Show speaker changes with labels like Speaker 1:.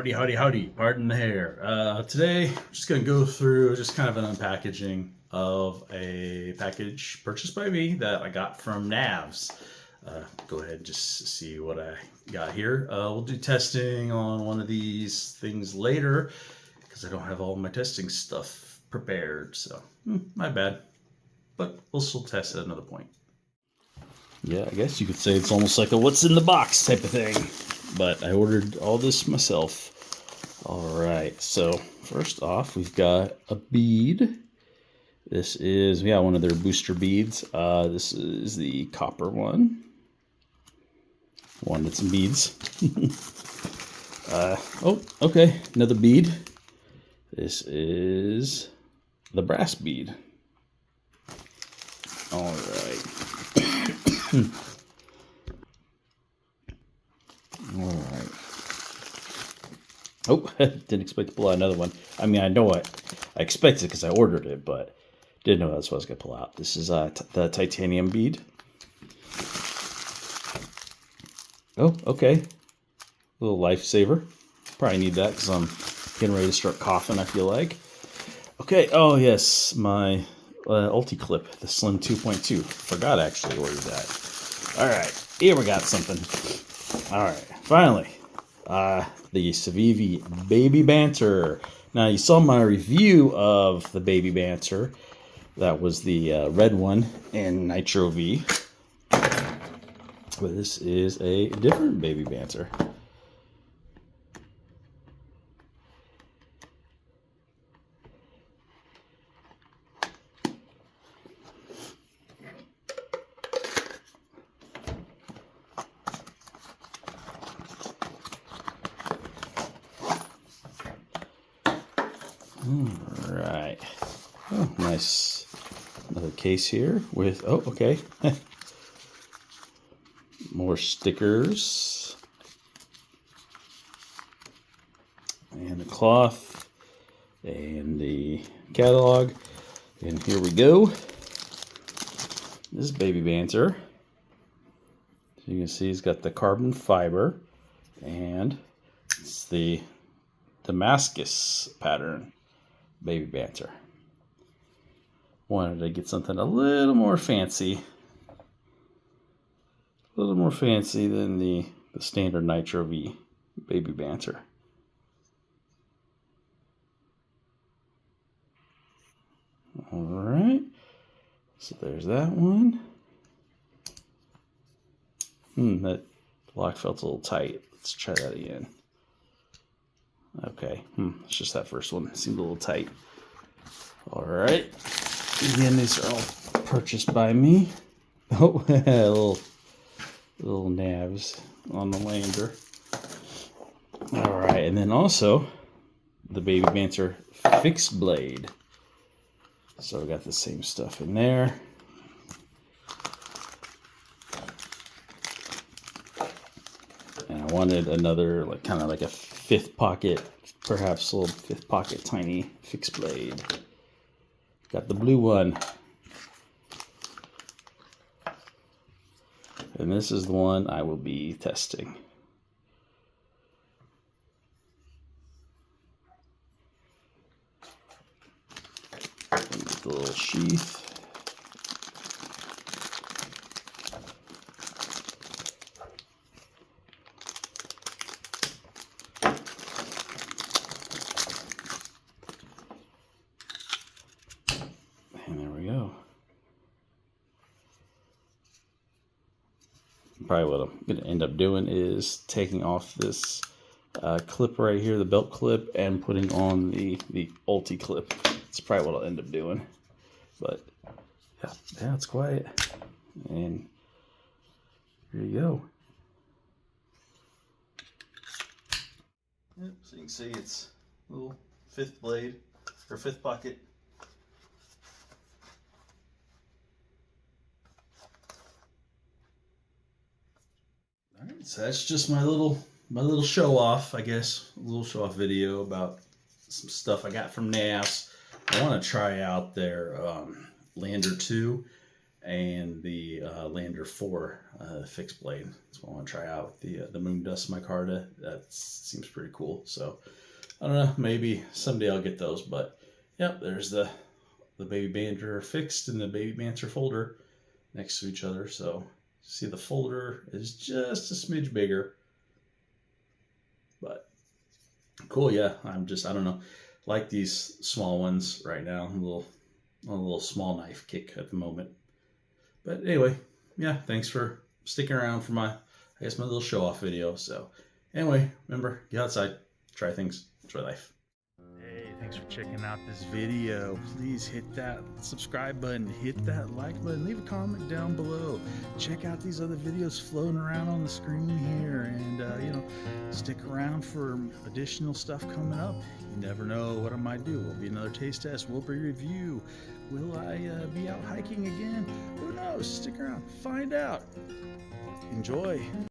Speaker 1: Howdy, howdy, howdy. Pardon the hair. Today, I'm just going to go through just kind of an unpackaging of a package purchased by me that I got from Knafs. Go ahead and just see what I got here. We'll do testing on one of these things later because I don't have all my testing stuff prepared. So, my bad. But we'll still test at another point. Yeah, I guess you could say it's almost like a what's in the box type of thing. But I ordered all this myself. Alright, so first off, we've got a bead. This is, one of their booster beads. This is the copper one. Wanted some beads. Oh, okay, another bead. This is the brass bead. Alright. Alright. Oh, didn't expect to pull out another one. I mean, I know I expected it because I ordered it, but didn't know that's what I was going to pull out. This is the titanium bead. Oh, okay. Little lifesaver. Probably need that because I'm getting ready to start coughing, I feel like. Okay, oh yes, my Ulti clip, the Slim 2.2. Forgot I actually ordered that. Alright, here we got something. Alright, finally. The Civivi Baby Banter. Now, you saw my review of the Baby Banter. That was the red one in Nitro V. But this is a different Baby Banter. Alright. Oh, nice. Another case here with, oh, okay. More stickers. And the cloth. And the catalog. And here we go. This is Baby Banter. So you can see he's got the carbon fiber. And it's the Damascus pattern. Baby Banter. Wanted to get something a little more fancy. A little more fancy than the standard Nitro V Baby Banter. Alright. So there's that one. That lock felt a little tight. Let's try that again. Okay, it's just that first one. Seemed a little tight. Alright. Again, these are all purchased by me. Oh, little nabs on the lander. Alright, and then also the Baby Banter fixed blade. So we got the same stuff in there. And I wanted another, kind of like a fifth pocket, perhaps a little fifth pocket tiny fixed blade. Got the blue one. And this is the one I will be testing. Get the little sheath. And there we go. Probably what I'm going to end up doing is taking off this clip right here, the belt clip, and putting on the Ulti clip. That's probably what I'll end up doing. But yeah, it's quiet. And here you go. Yep, so you can see it's a little fifth blade, or fifth pocket. Alright, so that's just my little show off, I guess. A little show off video about some stuff I got from Knafs. I want to try out their Lander 2. and the Lander 4 fixed blade. That's what I want to try out. The Moon Dust micarta. That seems pretty cool. So I don't know. Maybe someday I'll get those. But yep, there's the baby banter fixed and the baby banter folder next to each other. So see, the folder is just a smidge bigger, but cool. Yeah, I don't know, like these small ones right now. I'm a little small knife kick at the moment. But anyway, yeah, thanks for sticking around for my little show off video. So anyway, remember, get outside, try things, enjoy life. Hey, thanks for checking out this video. Please hit that subscribe button, hit that like button, leave a comment down below. Check out these other videos floating around on the screen here, and stick around for additional stuff coming up. You never know what I might do. Will be another taste test, will be a review. Will I be out hiking again? Who knows? Stick around, find out. Enjoy.